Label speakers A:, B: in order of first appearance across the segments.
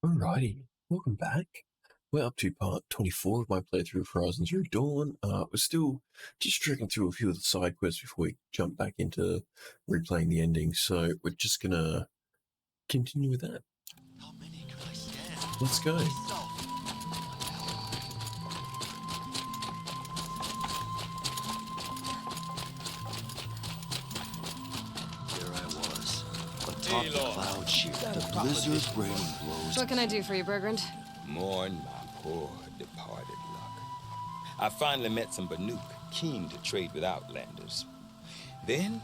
A: Alrighty, welcome back. We're up to part 24 of my playthrough of Horizon Zero Dawn. We're still just tracking through a few of the side quests before we jump back into replaying the ending, so we're just gonna continue with that.
B: How many could I stand?
A: Let's go.
B: There I was, atop the cloud sheet, the blizzard raining blows.
C: What can I do for you, Burgrend?
D: Mourn my poor departed luck. I finally met some Banuk, keen to trade with Outlanders. Then,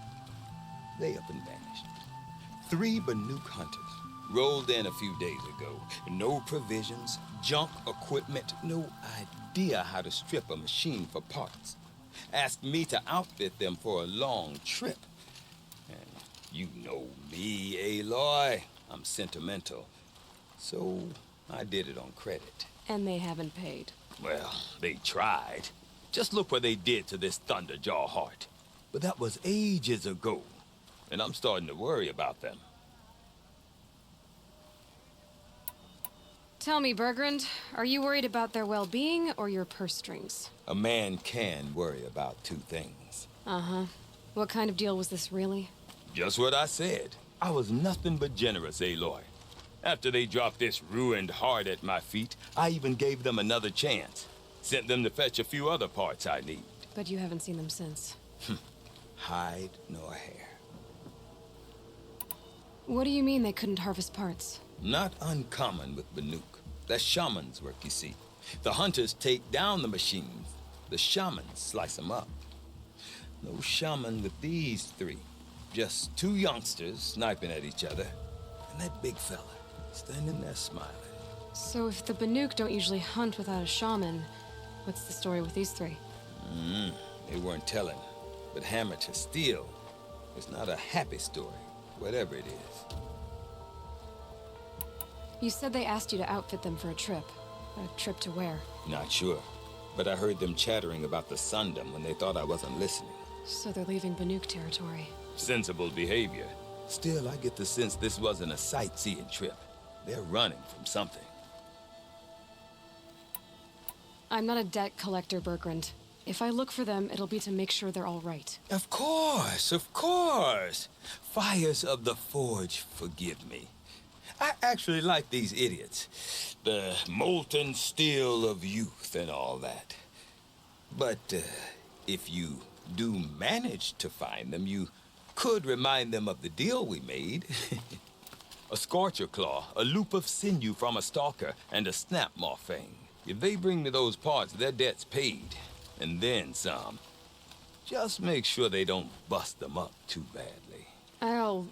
D: they up and vanished. 3 Banuk hunters rolled in a few days ago. No provisions, junk equipment, no idea how to strip a machine for parts. Asked me to outfit them for a long trip. And you know me, Aloy. I'm sentimental. So I did it on credit.
C: And they haven't paid.
D: Well, they tried. Just look what they did to this Thunderjaw heart. But that was ages ago. And I'm starting to worry about them.
C: Tell me, Burgrend, are you worried about their well-being or your purse strings?
D: A man can worry about 2 things.
C: Uh-huh. What kind of deal was this, really?
D: Just what I said. I was nothing but generous, Aloy. After they dropped this ruined heart at my feet, I even gave them another chance. Sent them to fetch a few other parts I need.
C: But you haven't seen them since.
D: Hide nor hair.
C: What do you mean they couldn't harvest parts?
D: Not uncommon with Banuk. That's shaman's work, you see. The hunters take down the machines. The shamans slice them up. No shaman with these 3. Just 2 youngsters sniping at each other. And that big fella standing there smiling.
C: So if the Banuk don't usually hunt without a shaman, what's the story with these 3?
D: They weren't telling. But hammer to steel is not a happy story, whatever it is.
C: You said they asked you to outfit them for a trip. A trip to where?
D: Not sure. But I heard them chattering about the Sundom when they thought I wasn't listening.
C: So they're leaving Banuk territory.
D: Sensible behavior. Still, I get the sense this wasn't a sightseeing trip. They're running from something.
C: I'm not a debt collector, Burgrend. If I look for them, it'll be to make sure they're all right.
D: Of course, of course. Fires of the Forge, forgive me. I actually like these idiots. The molten steel of youth and all that. But if you do manage to find them, you could remind them of the deal we made. A scorcher claw, a loop of sinew from a stalker, and a snap morphine. If they bring me those parts, their debt's paid. And then some. Just make sure they don't bust them up too badly.
C: I'll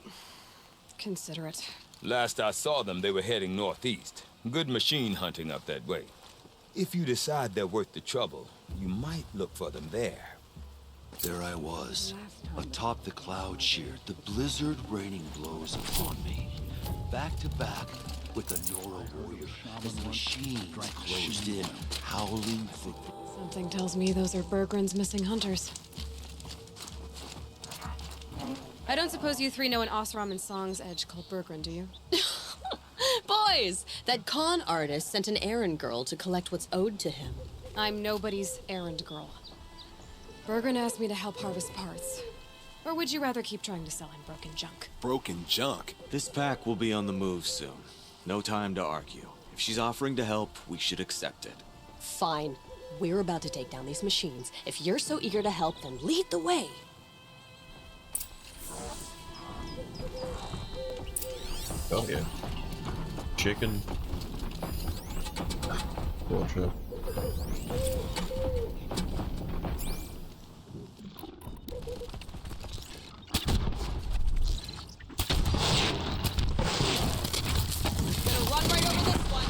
C: consider it.
D: Last I saw them, they were heading northeast. Good machine hunting up that way. If you decide they're worth the trouble, you might look for them there.
B: There I was, atop the cloud sheet, the blizzard raining blows upon me. Back to back with the Nora warrior, as the machines closed in, howling for...
C: Something tells me those are Burgrend's missing hunters. I don't suppose you 3 know an Osram and Song's edge called Burgrend, do you?
E: Boys, that con artist sent an errand girl to collect what's owed to him.
C: I'm nobody's errand girl. Burgrend asked me to help harvest parts. Or would you rather keep trying to sell him broken junk?
F: Broken junk? This pack will be on the move soon. No time to argue. If she's offering to help, we should accept it.
E: Fine. We're about to take down these machines. If you're so eager to help, then lead the way.
A: Oh yeah. Chicken. Water.
C: Gonna run right over this one.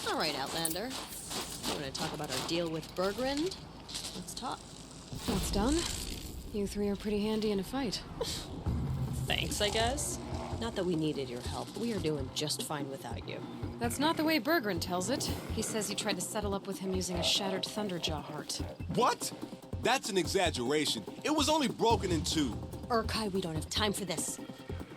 E: All right, Outlander. You want to talk about our deal with Burgrend? Let's talk.
C: That's done. You 3 are pretty handy in a fight.
E: Thanks, I guess. Not that we needed your help. We are doing just fine without you.
C: That's not the way Burgrend tells it. He says you tried to settle up with him using a shattered Thunderjaw heart.
D: What?
G: That's an exaggeration. It was only broken in two.
E: Urkai, we don't have time for this.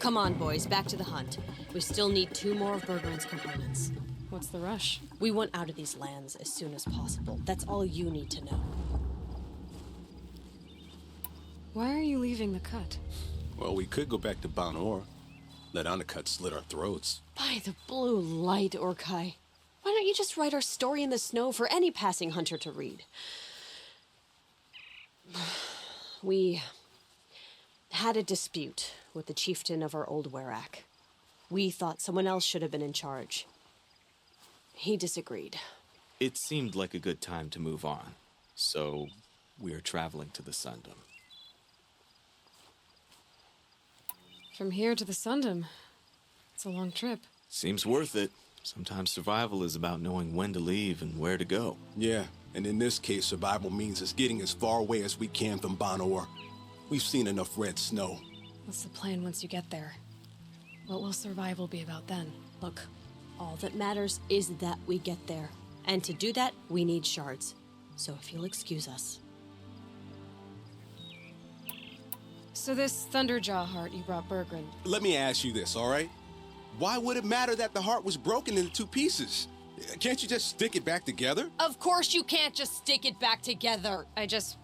E: Come on, boys, back to the hunt. We still need 2 more of Burgrend's components.
C: What's the rush?
E: We want out of these lands as soon as possible. That's all you need to know.
C: Why are you leaving the cut?
G: Well, we could go back to Banor. Let undercuts slit our throats.
E: By the blue light, Urkai. Why don't you just write our story in the snow for any passing hunter to read? We had a dispute with the chieftain of our old Werak. We thought someone else should have been in charge. He disagreed.
F: It seemed like a good time to move on, so we're traveling to the Sundom.
C: From here to the Sundom. It's a long trip.
F: Seems worth it. Sometimes survival is about knowing when to leave and where to go.
G: Yeah, and in this case, survival means us getting as far away as we can from Banor. We've seen enough red snow.
C: What's the plan once you get there? What will survival be about then?
E: Look, all that matters is that we get there. And to do that, we need shards. So if you'll excuse us.
C: So this Thunderjaw heart you brought Burgrend.
G: Let me ask you this, all right? Why would it matter that the heart was broken into 2 pieces? Can't you just stick it back together?
E: Of course you can't just stick it back together.
C: I just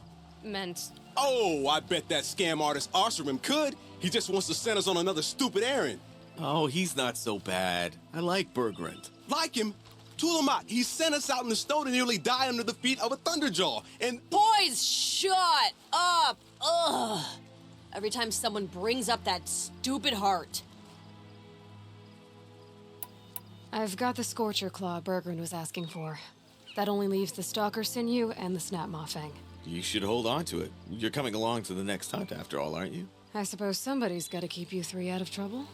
C: meant...
G: Oh, I bet that scam artist Arsarim could. He just wants to send us on another stupid errand.
F: Oh, he's not so bad. I like Burgrend.
G: Like him, Tulamat, he sent us out in the snow to nearly die under the feet of a Thunderjaw. And
E: Boys, shut up! Ugh! Every time someone brings up that stupid heart.
C: I've got the Scorcher Claw Burgrend was asking for. That only leaves the Stalker Sinew and the Snapmaw Fang.
F: You should hold on to it. You're coming along to the next hunt after all, aren't you?
C: I suppose somebody's got to keep you 3 out of trouble.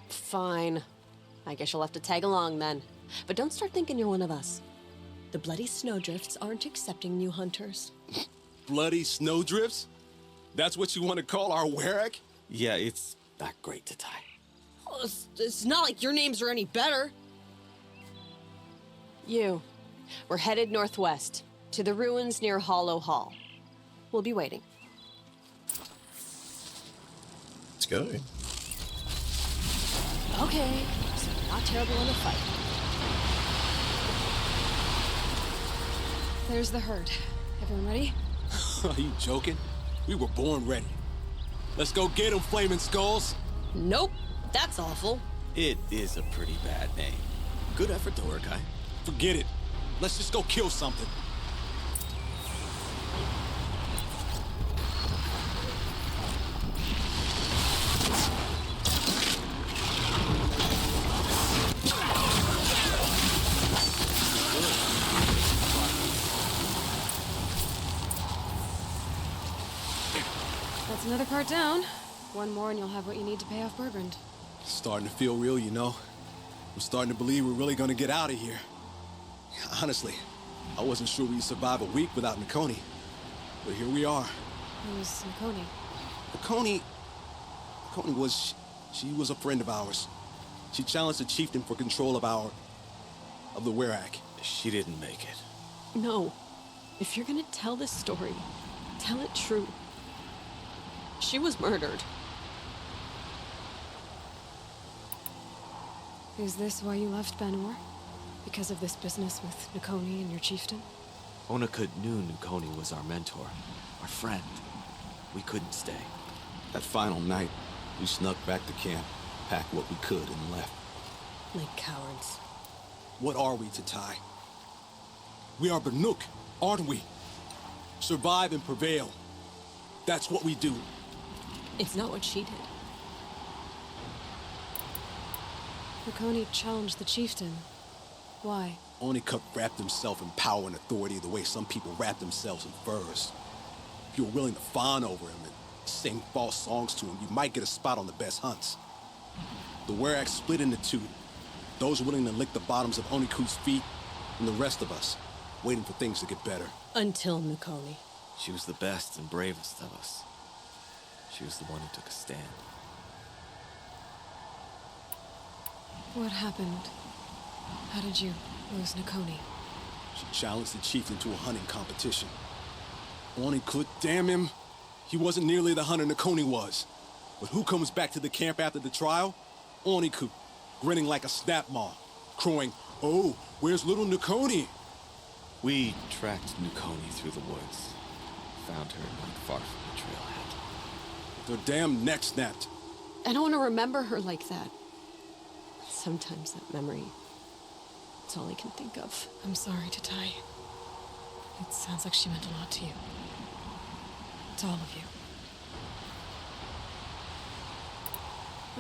E: Fine. I guess you'll have to tag along then. But don't start thinking you're one of us. The bloody snowdrifts aren't accepting new hunters.
G: bloody snowdrifts? That's what you want to call our Werak?
F: Yeah, it's not great to tie.
E: Oh, it's not like your names are any better. We're headed northwest, to the ruins near Hollow Hall. We'll be waiting.
A: Let's go.
E: Okay, so we're not terrible in a fight.
C: There's the herd. Everyone ready?
G: Are you joking? We were born ready. Let's go get them, flaming skulls.
E: Nope, that's awful.
F: It is a pretty bad name. Good effort, though, Urkai.
G: Forget it. Let's just go kill something.
C: That's another part down. One more and you'll have what you need to pay off Burgrend.
G: Starting to feel real, you know. I'm starting to believe we're really gonna get out of here. Honestly, I wasn't sure we'd survive a week without Nakoni. But here we are.
C: Who's Nakoni?
G: Nakoni was... she was a friend of ours. She challenged the chieftain for control of the Werak.
F: She didn't make it.
E: No, if you're gonna tell this story, tell it true. She was murdered.
C: Is this why you left Banor? Because of this business with Nakoni and your chieftain?
F: Onakut knew Nakoni was our mentor, our friend. We couldn't stay.
G: That final night, we snuck back to camp, packed what we could, and left.
E: Like cowards.
G: What are we to Tai? We are Banuk, aren't we? Survive and prevail. That's what we do.
E: It's not what she did.
C: Nakoni challenged the chieftain. Why?
G: Onakut wrapped himself in power and authority the way some people wrap themselves in furs. If you're willing to fawn over him and sing false songs to him, you might get a spot on the best hunts. The Werak split into two. Those willing to lick the bottoms of Onakut's feet, and the rest of us, waiting for things to get better.
E: Until Nakoni.
F: She was the best and bravest of us. She was the one who took a stand.
C: What happened? How did you lose Nakoni?
G: She challenged the chieftain to a hunting competition. Oni could, damn him. He wasn't nearly the hunter Nakoni was. But who comes back to the camp after the trial? Oni could, grinning like a snap maw, crowing, "Oh, where's little Nakoni?"
F: We tracked Nakoni through the woods. Found her not far from the trailhead.
G: Their damn neck snapped.
E: I don't want to remember her like that. Sometimes that memory, it's all I can think of.
C: I'm sorry, Tatai. It sounds like she meant a lot to you. To all of you.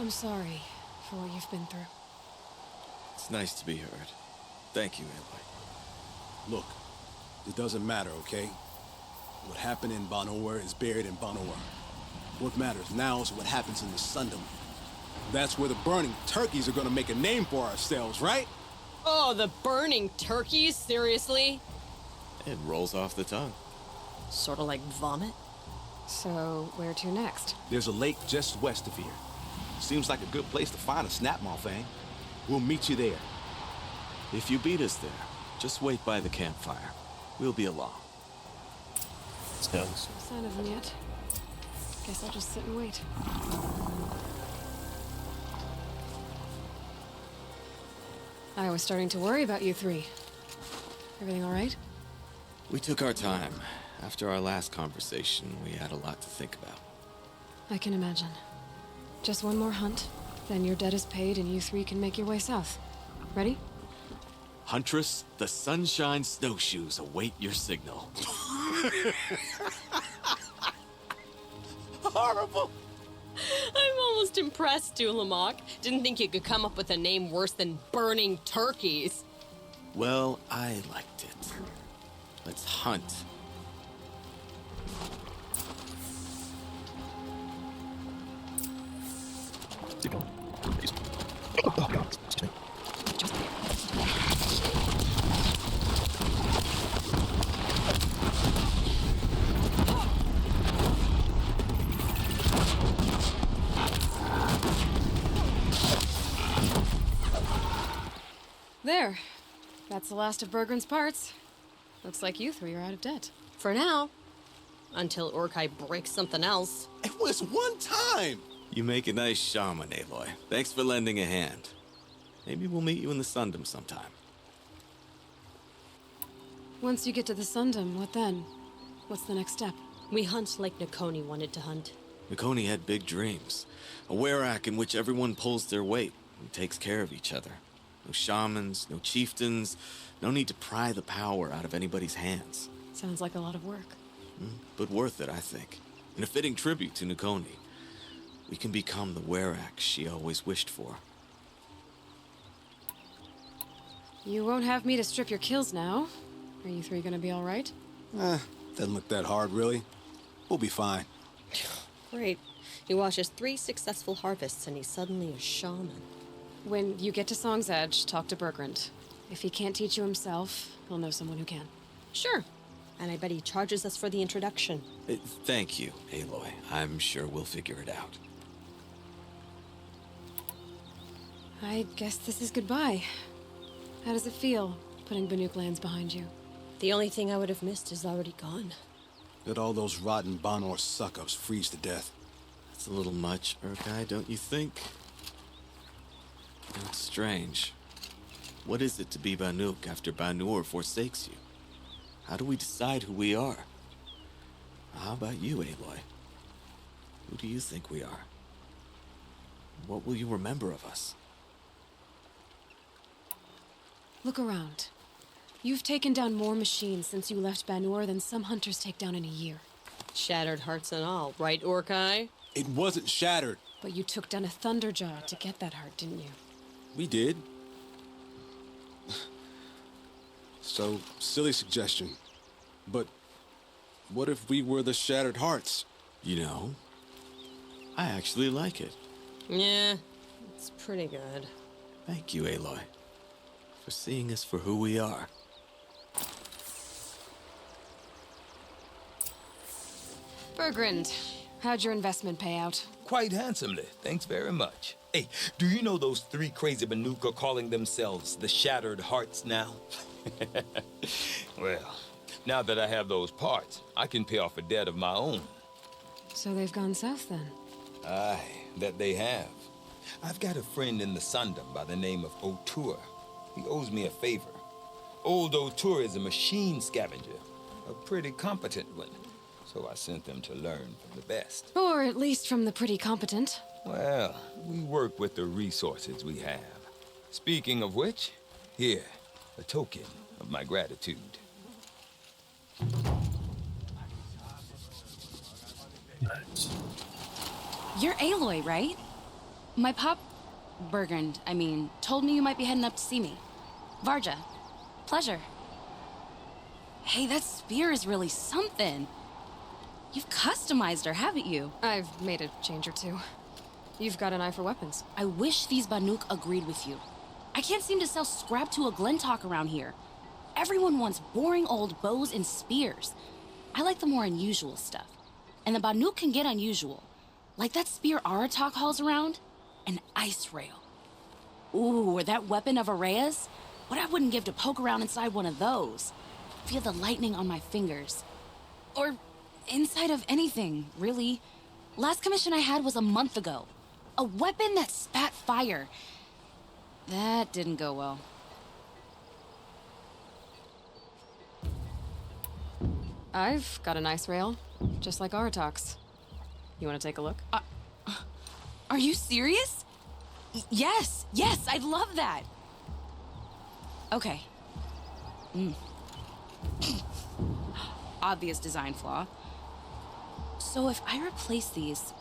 C: I'm sorry for what you've been through.
F: It's nice to be heard. Thank you, Aloy.
G: Look, it doesn't matter, okay? What happened in Banor is buried in Banor. What matters now is what happens in the Sundom. That's where the burning turkeys are gonna make a name for ourselves, right?
E: Oh, the burning turkeys? Seriously?
F: It rolls off the tongue.
E: Sort of like vomit?
C: So, where to next?
G: There's a lake just west of here. Seems like a good place to find a snapmaw thing. We'll meet you there.
F: If you beat us there, just wait by the campfire. We'll be along.
A: Sounds.
C: No sign of them yet. Guess I'll just sit and wait. I was starting to worry about you three. Everything all right?
F: We took our time. After our last conversation, we had a lot to think about.
C: I can imagine. Just one more hunt, then your debt is paid and you three can make your way south. Ready?
F: Huntress, the Sunshine Snowshoes await your signal.
G: Horrible!
E: I'm almost impressed, Dulamok. Didn't think you could come up with a name worse than burning turkeys.
F: Well, I liked it. Let's hunt.
C: There. That's the last of Burgrend's parts. Looks like you three are out of debt.
E: For now. Until Urkai breaks something else.
G: It was one time!
F: You make a nice shaman, Aloy. Thanks for lending a hand. Maybe we'll meet you in the Sundom sometime.
C: Once you get to the Sundom, what then? What's the next step?
E: We hunt like Nakoni wanted to hunt.
F: Nakoni had big dreams. A werak in which everyone pulls their weight and takes care of each other. No shamans, no chieftains, no need to pry the power out of anybody's hands.
C: Sounds like a lot of work.
F: But worth it, I think. And a fitting tribute to Nakoni. We can become the werak she always wished for.
C: You won't have me to strip your kills now. Are you three gonna be all right?
G: Doesn't look that hard, really. We'll be fine.
E: Great. He watches 3 successful harvests and he's suddenly a shaman.
C: When you get to Song's Edge, talk to Burgrend. If he can't teach you himself, he'll know someone who can.
E: Sure. And I bet he charges us for the introduction.
F: Thank you, Aloy. I'm sure we'll figure it out.
C: I guess this is goodbye. How does it feel, putting Banuk lands behind you?
E: The only thing I would have missed is already gone.
G: Let all those rotten Banor suck-ups freeze to death.
F: That's a little much, Urkai, don't you think? It's strange. What is it to be Banuk after Banur forsakes you? How do we decide who we are? How about you, Aloy? Who do you think we are? What will you remember of us?
C: Look around. You've taken down more machines since you left Banur than some hunters take down in a year.
E: Shattered hearts and all, right, Urkai?
G: It wasn't shattered.
C: But you took down a Thunderjaw to get that heart, didn't you?
G: We did. So, silly suggestion. But what if we were the Shattered Hearts?
F: You know, I actually like it.
E: Yeah, it's pretty good.
F: Thank you, Aloy, for seeing us for who we are.
C: Burgrend, how'd your investment pay out?
D: Quite handsomely, thanks very much. Hey, do you know those 3 crazy Banuk are calling themselves the Shattered Hearts now? Well, Now that I have those parts, I can pay off a debt of my own.
C: So they've gone south then?
D: Aye, that they have. I've got a friend in the Sundom by the name of O'Toole. He owes me a favor. Old O'Toole is a machine scavenger, a pretty competent one. So I sent them to learn from the best.
C: Or at least from the pretty competent.
D: Well, we work with the resources we have. Speaking of which, here, a token of my gratitude.
A: Nice.
H: You're Aloy, right? My pop... Burgrend, I mean, told me you might be heading up to see me. Varga. Pleasure. Hey, that spear is really something. You've customized her, haven't you?
C: I've made a change or two. You've got an eye for weapons.
H: I wish these Banuk agreed with you. I can't seem to sell scrap to a Glentalk around here. Everyone wants boring old bows and spears. I like the more unusual stuff. And the Banuk can get unusual. Like that spear Aratak hauls around. An ice rail. Ooh, or that weapon of Araya's? What I wouldn't give to poke around inside one of those. Feel the lightning on my fingers. Or inside of anything, really. Last commission I had was a month ago. A weapon that spat fire. That didn't go well.
C: I've got an ice rail, just like Aratak's. You want to take a look?
H: Are you serious? Yes, I'd love that. Okay. Obvious design flaw. So if I replace these...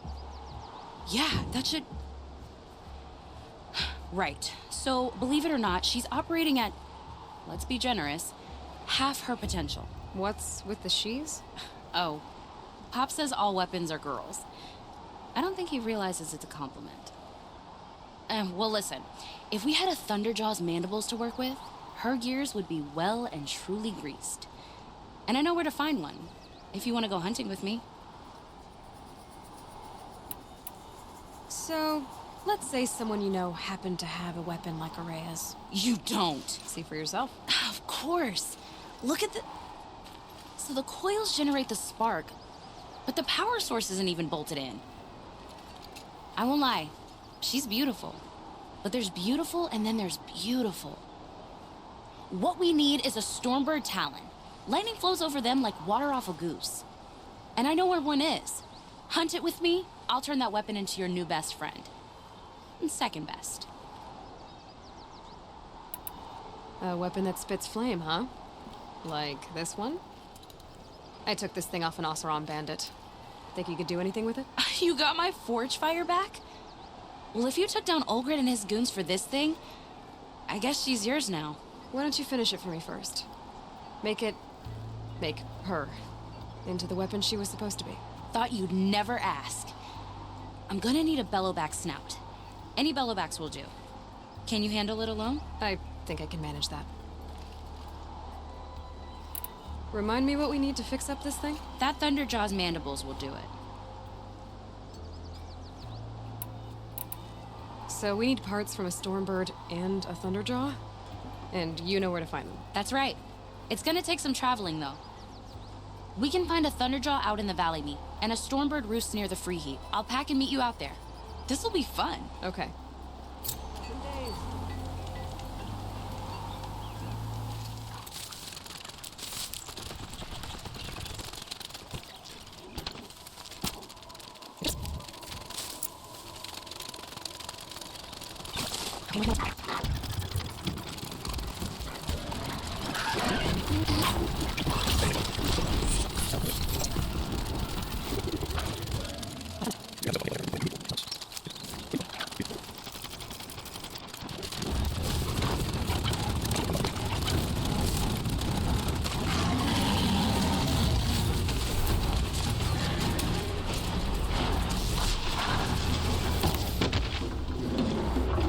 H: Yeah, that should... Right. So, believe it or not, she's operating at, let's be generous, half her potential.
C: What's with the she's?
H: Oh, Pop says all weapons are girls. I don't think he realizes it's a compliment. Well, listen. If we had a Thunderjaw's mandibles to work with, her gears would be well and truly greased. And I know where to find one, if you want to go hunting with me.
C: So, let's say someone you know happened to have a weapon like Araya's.
H: You don't.
C: See for yourself.
H: Of course. Look at the... So the coils generate the spark, but the power source isn't even bolted in. I won't lie. She's beautiful. But there's beautiful and then there's beautiful. What we need is a Stormbird Talon. Lightning flows over them like water off a goose. And I know where one is. Hunt it with me, I'll turn that weapon into your new best friend. And second best.
C: A weapon that spits flame, huh? Like this one? I took this thing off an Oseram bandit. Think you could do anything with it?
H: You got my forge fire back? Well, if you took down Ulgrid and his goons for this thing, I guess she's yours now.
C: Why don't you finish it for me first? Make her into the weapon she was supposed to be.
H: Thought you'd never ask. I'm gonna need a bellowback snout. Any bellowbacks will do. Can you handle it alone?
C: I think I can manage that. Remind me what we need to fix up this thing?
H: That Thunderjaw's mandibles will do it.
C: So we need parts from a Stormbird and a Thunderjaw? And you know where to find them.
H: That's right. It's gonna take some traveling, though. We can find a Thunderjaw out in the Valley Meet, and a Stormbird roost near the Free Heat. I'll pack and meet you out there. This'll be fun.
C: Okay.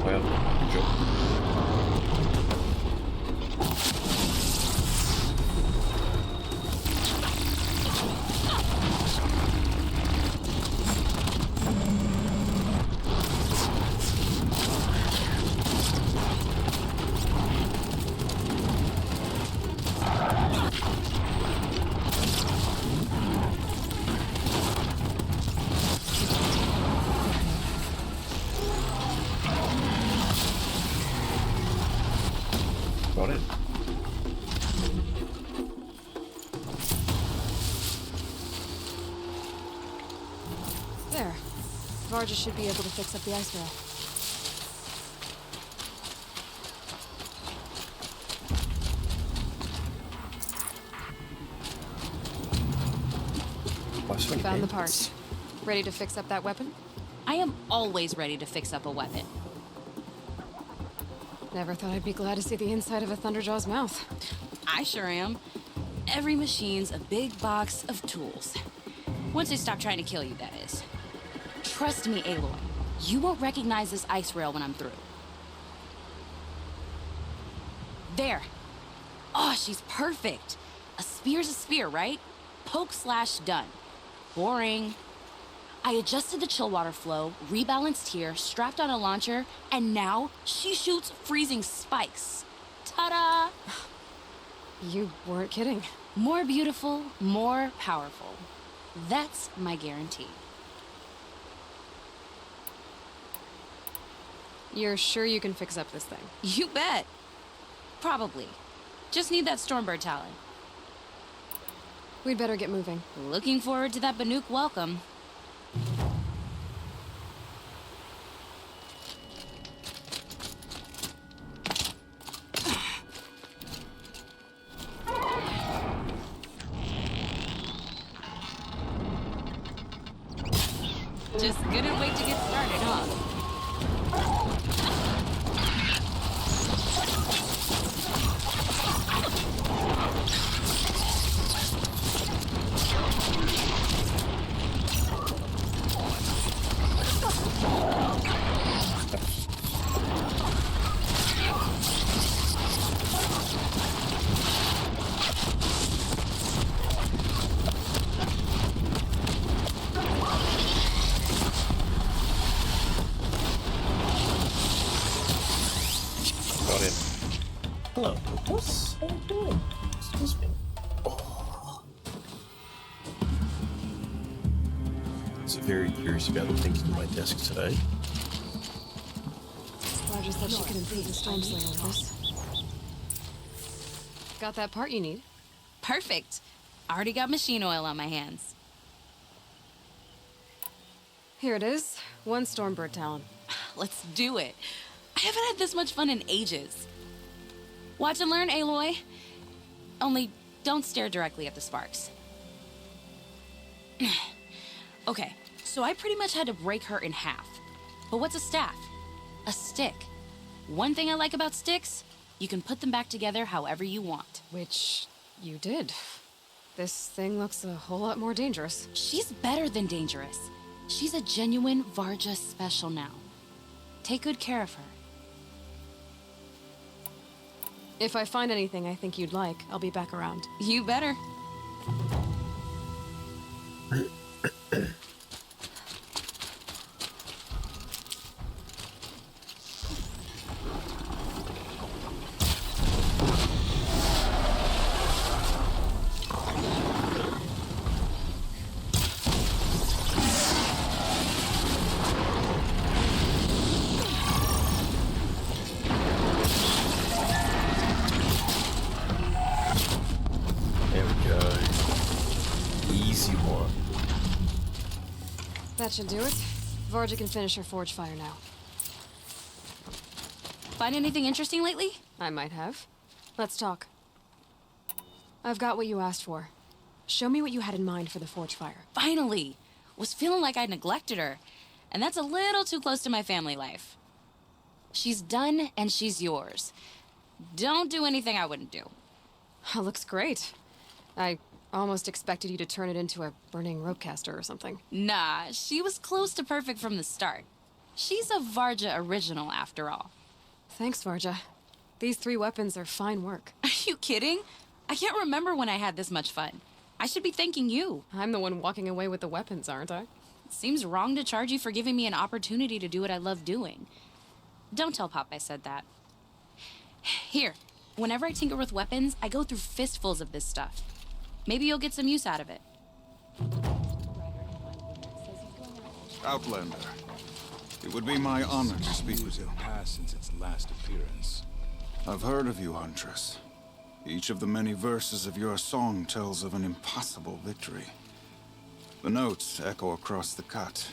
A: Well, good job.
C: There. Varga should be able to fix up the ice rail. Found the part. Ready to fix up that weapon?
H: I am always ready to fix up a weapon.
C: Never thought I'd be glad to see the inside of a Thunderjaw's mouth.
H: I sure am. Every machine's a big box of tools. Once they stop trying to kill you, that is. Trust me, Aloy. You won't recognize this ice rail when I'm through. There. Oh, she's perfect. A spear's a spear, right? Poke slash done. Boring. I adjusted the chill water flow, rebalanced here, strapped on a launcher, and now she shoots freezing spikes. Ta-da!
C: You weren't kidding.
H: More beautiful, more powerful. That's my guarantee.
C: You're sure you can fix up this thing?
H: You bet. Probably. Just need that Stormbird talent.
C: We'd better get moving.
H: Looking forward to that Banuk welcome. Just couldn't wait to get started, huh?
A: Hello, what's I doing? Excuse me. Oh. So very curious about the things on my desk today.
C: Roger said she could improve the Storm Slayer with this. Got that part you need?
H: Perfect. Already got machine oil on my hands.
C: Here it is. 1 Stormbird talent.
H: Let's do it. I haven't had this much fun in ages. Watch and learn, Aloy. Only don't stare directly at the sparks. Okay, so I pretty much had to break her in half. But what's a staff? A stick. One thing I like about sticks, you can put them back together however you want.
C: Which you did. This thing looks a whole lot more dangerous.
H: She's better than dangerous. She's a genuine Varga special now. Take good care of her.
C: If I find anything I think you'd like, I'll be back around.
H: You better.
C: That should do it. Varga can finish her forge fire now.
H: Find anything interesting lately?
C: I might have. Let's talk. I've got what you asked for. Show me what you had in mind for the forge fire.
H: Finally! Was feeling like I neglected her. And that's a little too close to my family life. She's done and she's yours. Don't do anything I wouldn't do.
C: Looks great. I almost expected you to turn it into a burning ropecaster or something.
H: Nah, she was close to perfect from the start. She's a Varga original, after all.
C: Thanks, Varga. These 3 weapons are fine work.
H: Are you kidding? I can't remember when I had this much fun. I should be thanking you.
C: I'm the one walking away with the weapons, aren't I?
H: Seems wrong to charge you for giving me an opportunity to do what I love doing. Don't tell Pop I said that. Here, whenever I tinker with weapons, I go through fistfuls of this stuff. Maybe you'll get some use out of it.
I: Outlander, it would be my honor to speak with you. Passed since its last appearance. I've heard of you, Huntress. Each of the many verses of your song tells of an impossible victory. The notes echo across the cut,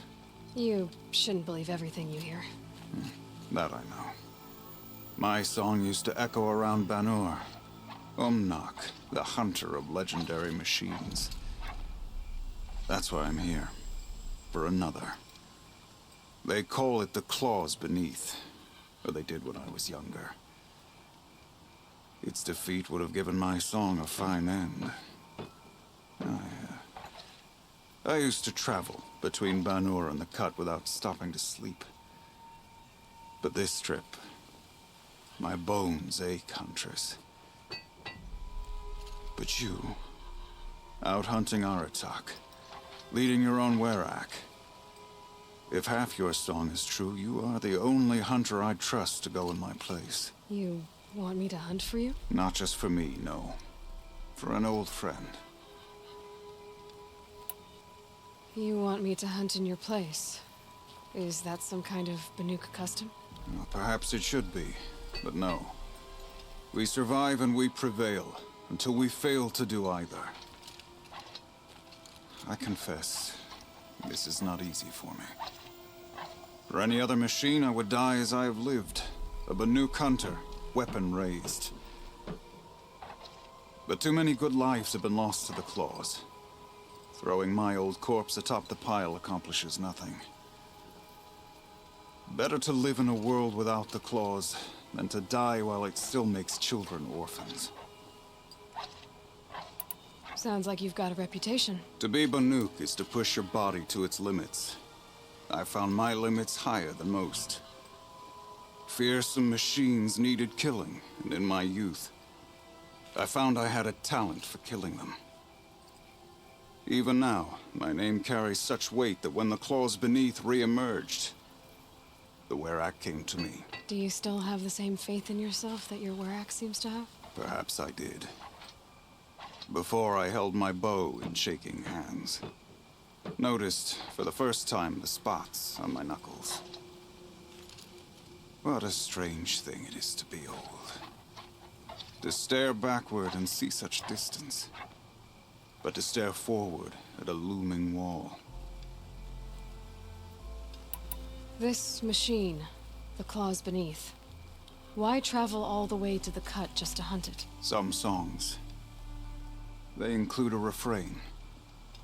C: You shouldn't believe everything you hear.
I: That I know. My song used to echo around Banur. Umnak, the hunter of legendary machines. That's why I'm here. For another. They call it the claws beneath. Or they did when I was younger. Its defeat would have given my song a fine end. I used to travel between Banur and the Cut without stopping to sleep. But this trip, my bones ache, Huntress. But you, out hunting Aratak, leading your own Werak. If half your song is true, you are the only hunter I'd trust to go in my place.
C: You want me to hunt for you?
I: Not just for me, no. For an old friend.
C: You want me to hunt in your place? Is that some kind of Banuk custom?
I: Well, perhaps it should be, but no. We survive and we prevail, until we fail to do either. I confess, this is not easy for me. For any other machine, I would die as I have lived. A Banuk hunter, weapon raised. But too many good lives have been lost to the claws. Throwing my old corpse atop the pile accomplishes nothing. Better to live in a world without the claws than to die while it still makes children orphans.
C: Sounds like you've got a reputation.
I: To be Banuk is to push your body to its limits. I found my limits higher than most. Fearsome machines needed killing, and in my youth, I found I had a talent for killing them. Even now, my name carries such weight that when the claws beneath re-emerged, the Werak came to me.
C: Do you still have the same faith in yourself that your Werak seems to have?
I: Perhaps I did. Before I held my bow in shaking hands. Noticed, for the first time, the spots on my knuckles. What a strange thing it is to be old. To stare backward and see such distance. But to stare forward at a looming wall.
C: This machine, the claws beneath. Why travel all the way to the Cut just to hunt it?
I: Some songs. They include a refrain.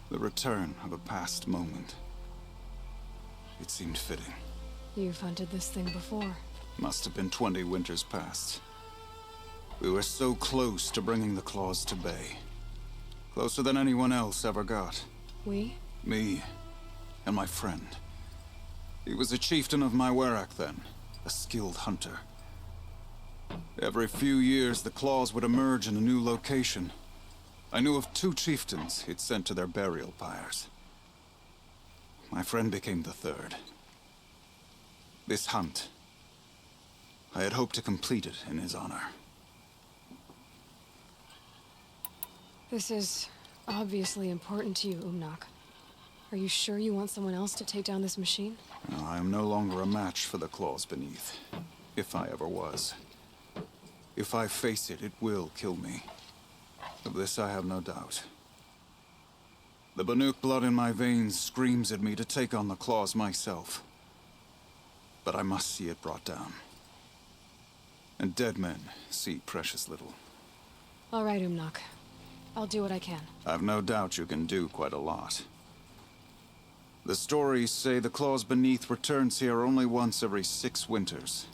I: The return of a past moment. It seemed fitting.
C: You've hunted this thing before.
I: Must have been 20 winters past. We were so close to bringing the claws to bay. Closer than anyone else ever got.
C: We?
I: Me and my friend. He was a chieftain of my Werak then, a skilled hunter. Every few years, the claws would emerge in a new location. I knew of 2 chieftains he'd sent to their burial pyres. My friend became the 3rd. This hunt, I had hoped to complete it in his honor.
C: This is obviously important to you, Umnak. Are you sure you want someone else to take down this machine?
I: No, I am no longer a match for the claws beneath, if I ever was. If I face it, it will kill me. Of this I have no doubt. The Banuk blood in my veins screams at me to take on the claws myself. But I must see it brought down. And dead men see precious little.
C: All right, Umnak. I'll do what I can.
I: I've no doubt you can do quite a lot. The stories say the claws beneath returns here only once every 6 winters.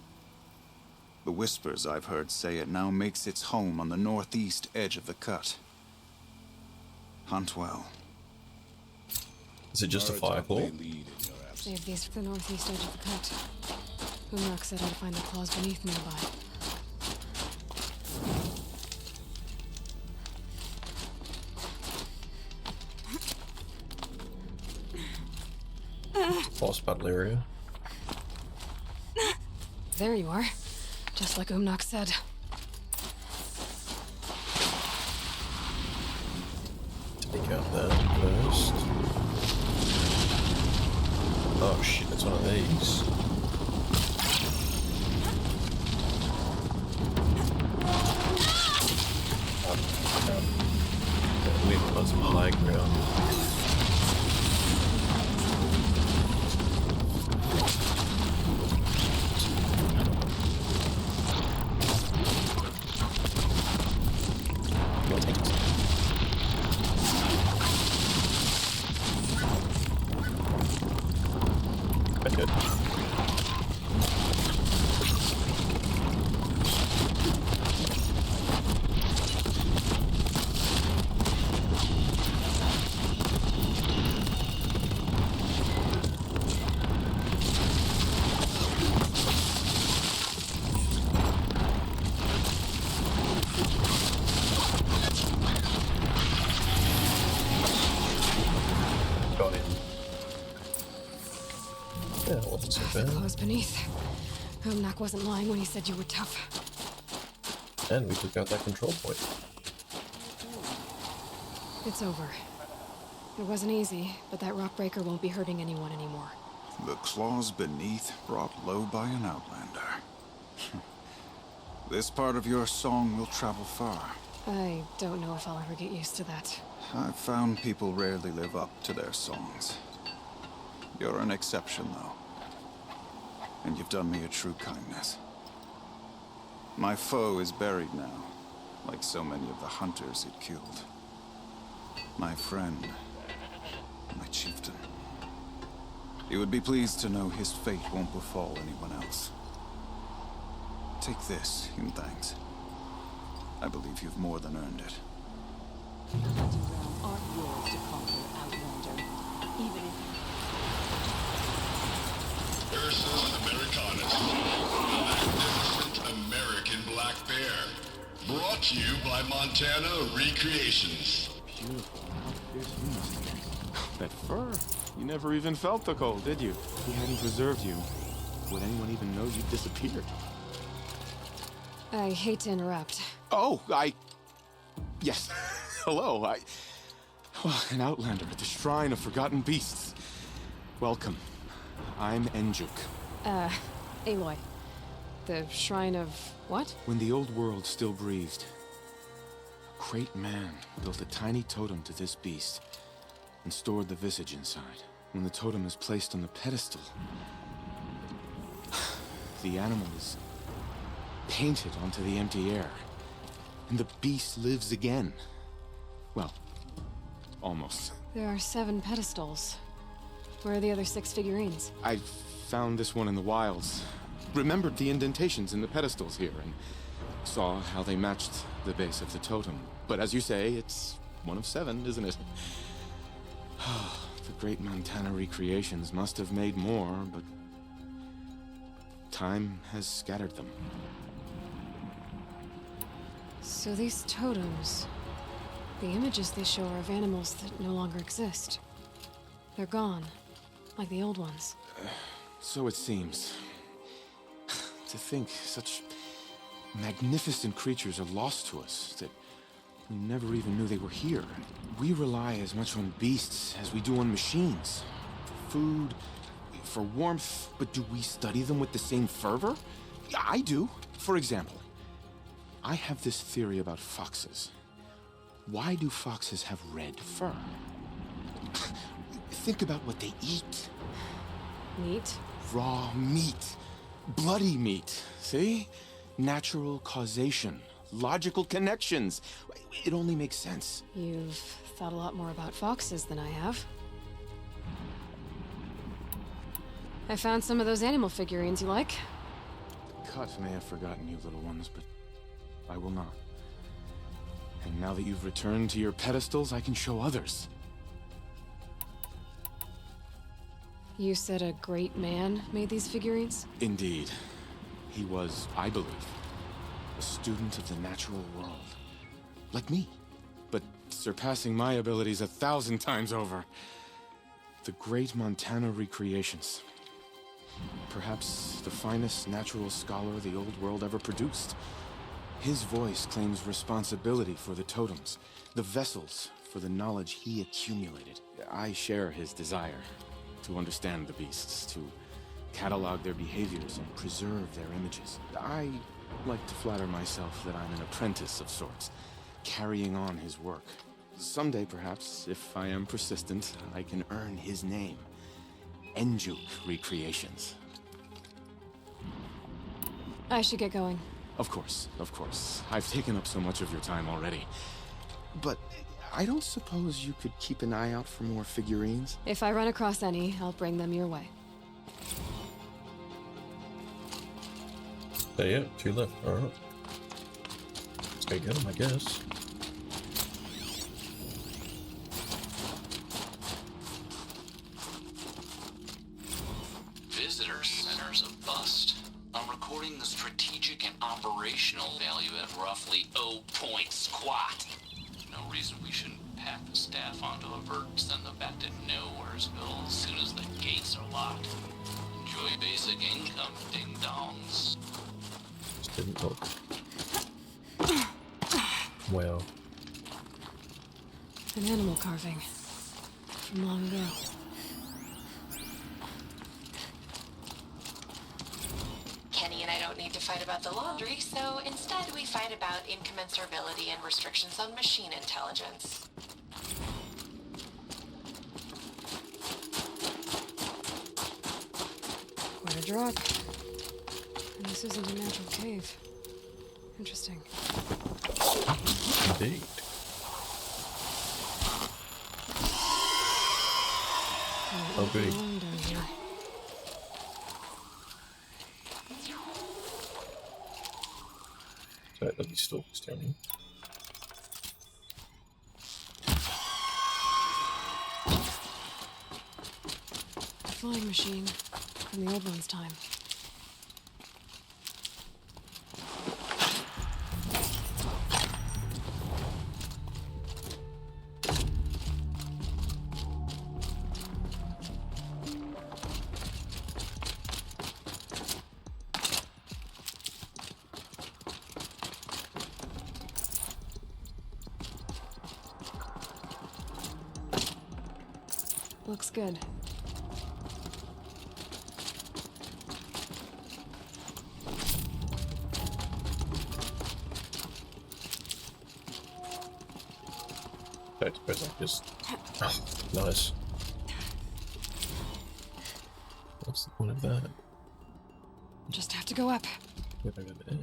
I: The whispers I've heard say it now makes its home on the northeast edge of the Cut. Hunt well.
A: Is it just a fireclaw?
C: Save these for the northeast edge of the Cut. Umnak said I'd find the claws beneath nearby.
A: Boss battle area.
C: There you are. Just like Umnak said.
A: Take out that first. Oh shit, that's one of these. We have some high ground. Okay. Got him. Yeah, that wasn't so bad.
C: Close beneath. Omnak wasn't lying when he said you were tough.
A: And we took out that control point.
C: It's over. It wasn't easy, but that rock breaker won't be hurting anyone anymore.
I: The claws beneath brought low by an outlander. This part of your song will travel far.
C: I don't know if I'll ever get used to that.
I: I've found people rarely live up to their songs. You're an exception, though. And you've done me a true kindness. My foe is buried now, like so many of the hunters it killed. My friend, my chieftain. You would be pleased to know his fate won't befall anyone else. Take this in thanks. I believe you've more than earned it.
H: Aren't yours to conquer, Outlander, even if...
J: Ursus Americanus, magnificent American black bear. Brought to you by Montana Recreations.
K: Beautiful. How fierce you must be. That fur. You never even felt the cold, did you? If he hadn't preserved you, would anyone even know you disappeared?
C: I hate to interrupt.
K: Oh, Yes. Hello, Well, an outlander at the Shrine of Forgotten Beasts. Welcome. I'm Enjuk.
C: Aloy. The Shrine of what?
K: When the old world still breathed, a great man built a tiny totem to this beast and stored the visage inside. When the totem is placed on the pedestal, the animal is painted onto the empty air, and the beast lives again. Well, almost.
C: There are 7 pedestals. Where are the other 6 figurines?
K: I found this one in the wilds, remembered the indentations in the pedestals here, and saw how they matched the base of the totem. But as you say, it's one of 7, isn't it? The great Montana Recreations must have made more, but time has scattered them.
C: So these totems, the images they show are of animals that no longer exist. They're gone, like the old ones.
K: So it seems. To think such magnificent creatures are lost to us, that we never even knew they were here. We rely as much on beasts as we do on machines. For food, for warmth, but do we study them with the same fervor? I do. For example, I have this theory about foxes. Why do foxes have red fur? Think about what they eat.
C: Meat?
K: Raw meat. Bloody meat. See? Natural causation. Logical connections. It only makes sense.
C: You've thought a lot more about foxes than I have. I found some of those animal figurines you like.
K: Cut may have forgotten you little ones, but I will not. And now that you've returned to your pedestals, I can show others.
C: You said a great man made these figurines?
K: Indeed. He was, I believe, a student of the natural world. Like me, but surpassing my abilities 1,000 times over. The great Montana Recreations. Perhaps the finest natural scholar the old world ever produced. His voice claims responsibility for the totems, the vessels for the knowledge he accumulated. I share his desire to understand the beasts, to catalog their behaviors and preserve their images. I like to flatter myself that I'm an apprentice of sorts, carrying on his work. Someday, perhaps, if I am persistent, I can earn his name. Enjuk Recreations.
C: I should get going.
K: Of course, of course. I've taken up so much of your time already. But I don't suppose you could keep an eye out for more figurines?
C: If I run across any, I'll bring them your way.
A: So yeah, 2 left. Alright. Let's go get them, I guess.
L: Visitor centers a bust. I'm recording the strategic and operational value at roughly 0 point squat. No reason we shouldn't pack the staff onto a vert and send them back to Nowheresville as soon as the gates are locked. Enjoy basic income, ding-dongs.
A: Just didn't look. Wow.
C: An animal carving from long ago.
M: Kenny and I don't need to fight about the laundry, so instead we fight about incommensurability and restrictions on machine intelligence.
C: Quite a drop. And this isn't a natural cave. Interesting.
A: Indeed. Oh, goody.
C: Down here.
A: So there'll be stalkers down here.
C: A flying machine from the old one's time. Looks good.
A: I suppose I just... Oh, nice. What's the point of that?
C: Just have to go up.
A: Where do I go there?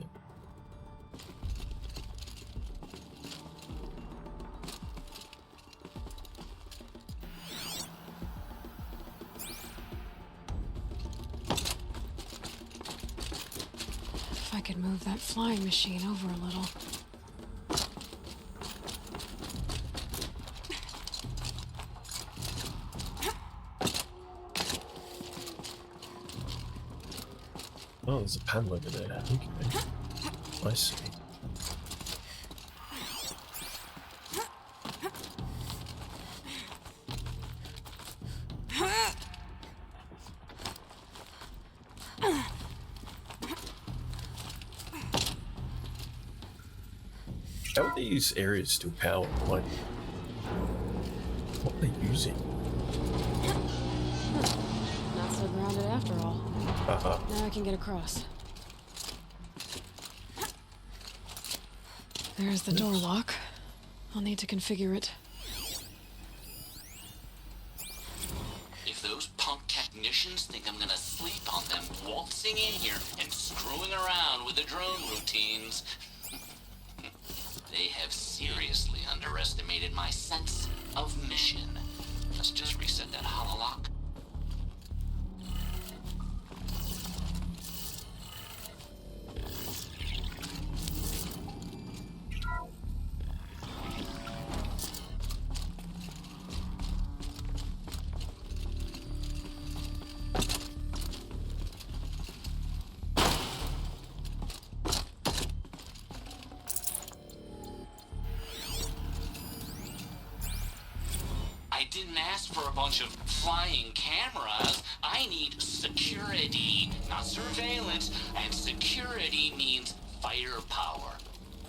C: If I could move that flying machine over a little.
A: Oh, there's a panel over there. Okay. I see. How are these areas still powered? Like, what are they using?
C: Not so grounded after all. Now I can get across. There's the door lock. I'll need to configure it.
L: If those punk technicians think I'm gonna sleep on them waltzing in here and screwing around with the drone routines, they have seriously underestimated my sense of mission. Let's just reset that hololock. I didn't ask for a bunch of flying cameras. I need security, not surveillance. And security means firepower.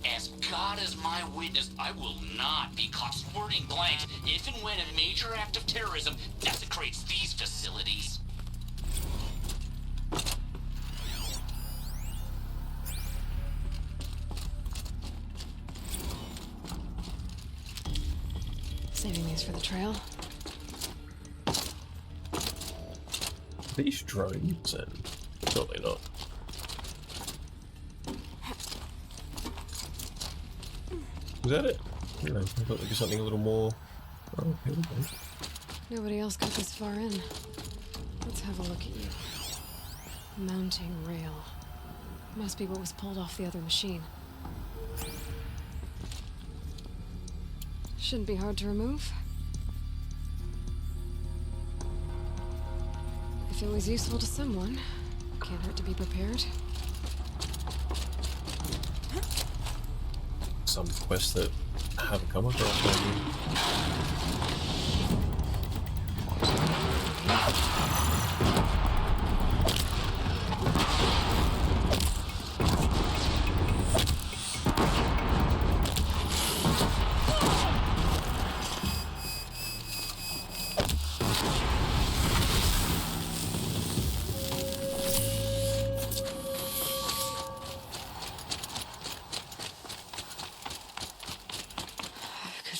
L: As God is my witness, I will not be caught squirting blanks if and when a major act of terrorism desecrates these facilities.
C: Saving these for the trail.
A: These drones and probably not. Is that it? No, I thought there'd be something a little more. Oh, here we go.
C: Nobody else got this far in. Let's have a look at you. Mounting rail. Must be what was pulled off the other machine. Shouldn't be hard to remove. If it was useful to someone, can't hurt to be prepared.
A: Some quests that haven't come across maybe.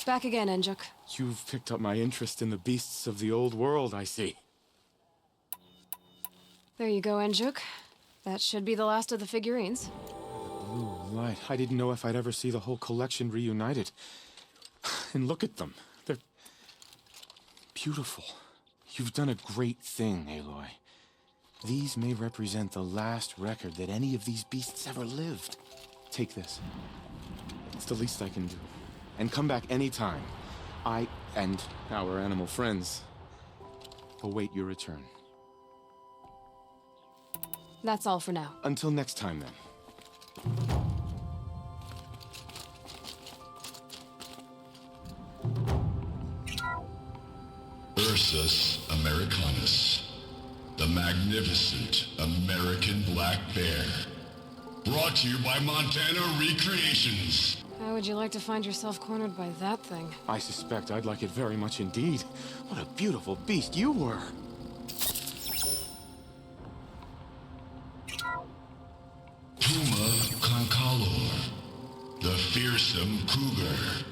C: Back again, Enjuk.
K: You've picked up my interest in the beasts of the old world, I see.
C: There you go, Enjuk. That should be the last of the figurines.
K: Blue light. I didn't know if I'd ever see the whole collection reunited. And look at them. They're beautiful. You've done a great thing, Aloy. These may represent the last record that any of these beasts ever lived. Take this. It's the least I can do. And come back anytime. I and our animal friends await your return.
C: That's all for now.
K: Until next time, then.
J: Ursus americanus, the magnificent American black bear. Brought to you by Montana Recreations.
C: How would you like to find yourself cornered by that thing?
K: I suspect I'd like it very much indeed. What a beautiful beast you were.
J: Puma concalor, the fearsome cougar.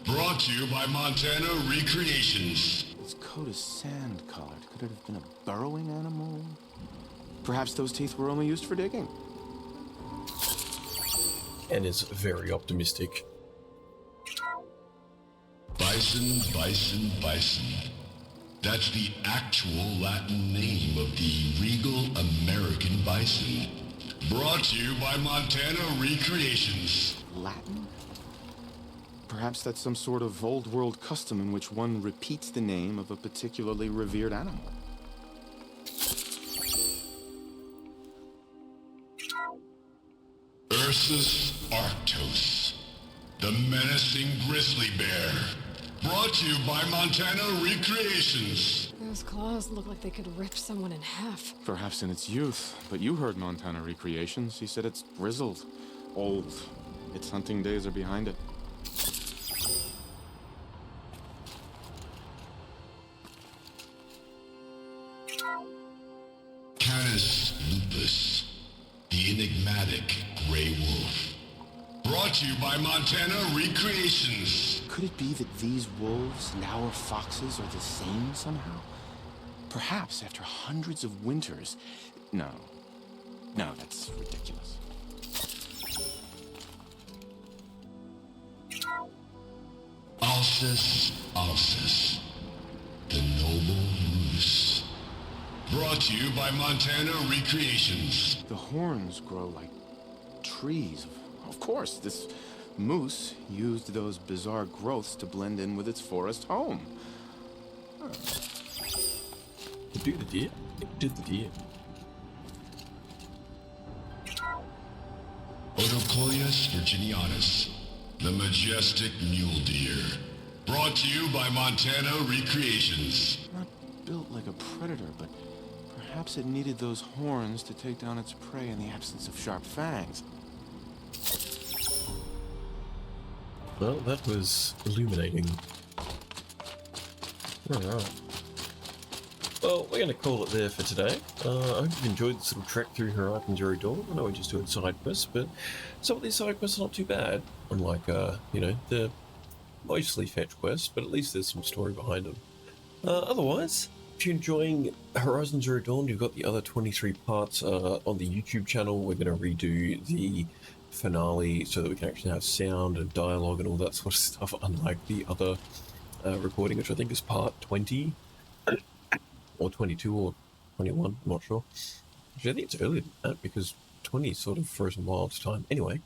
J: Brought to you by Montana Recreations.
K: Its coat is sand-colored. Could it have been a burrowing animal? Perhaps those teeth were only used for digging.
A: And is very optimistic.
J: Bison, bison, bison. That's the actual Latin name of the regal American bison. Brought to you by Montana Recreations.
K: Latin? Perhaps that's some sort of old world custom in which one repeats the name of a particularly revered animal.
J: Ursus arctos, the menacing grizzly bear. Brought to you by Montana Recreations.
C: Those claws look like they could rip someone in half.
K: Perhaps in its youth, but you heard Montana Recreations. He said it's grizzled, old. Its hunting days are behind it.
J: Canis lupus, the enigmatic gray wolf. Brought to you by Montana Recreations.
K: Could it be that these wolves, now are foxes, are the same somehow? Perhaps after hundreds of winters... No, that's ridiculous.
J: Alcis alcis, the noble moose. Brought to you by Montana Recreations.
K: The horns grow like trees. Of course, this moose used those bizarre growths to blend in with its forest home. Huh.
A: Do the deer? It did the deer.
J: Odocoius virginianus, the majestic mule deer. Brought to you by Montana Recreations.
K: Not built like a predator, but perhaps it needed those horns to take down its prey in the absence of sharp fangs.
A: Well, that was illuminating. Alright. Well, we're going to call it there for today. I hope you've enjoyed this little trek through Horizon Zero Dawn. I know we're just doing side quests, but some of these side quests are not too bad. Unlike, the mostly fetch quests, but at least there's some story behind them. Otherwise, if you're enjoying Horizon Zero Dawn, you've got the other 23 parts on the YouTube channel. We're going to redo the finale so that we can actually have sound and dialogue and all that sort of stuff, unlike the other recording, which I think is part 20 or 22 or 21, I'm not sure. Actually, I think it's earlier than that because 20 sort of frozen wilds time. Anyway,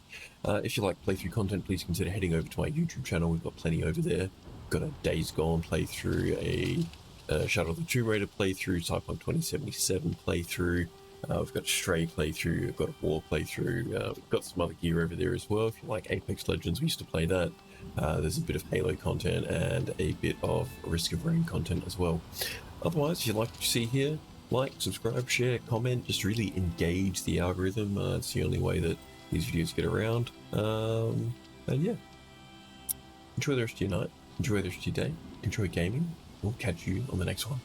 A: if you like playthrough content, please consider heading over to my YouTube channel. We've got plenty over there. Got a Days Gone playthrough, a Shadow of the Tomb Raider playthrough, Cyberpunk 2077 playthrough. We've got a Stray playthrough, we've got a War playthrough, we've got some other gear over there as well. If you like Apex Legends, we used to play that. There's a bit of Halo content and a bit of Risk of Rain content as well. Otherwise, if you like what you see here, like, subscribe, share, comment, just really engage the algorithm. It's the only way that these videos get around. And yeah, enjoy the rest of your night, enjoy the rest of your day, enjoy gaming. We'll catch you on the next one.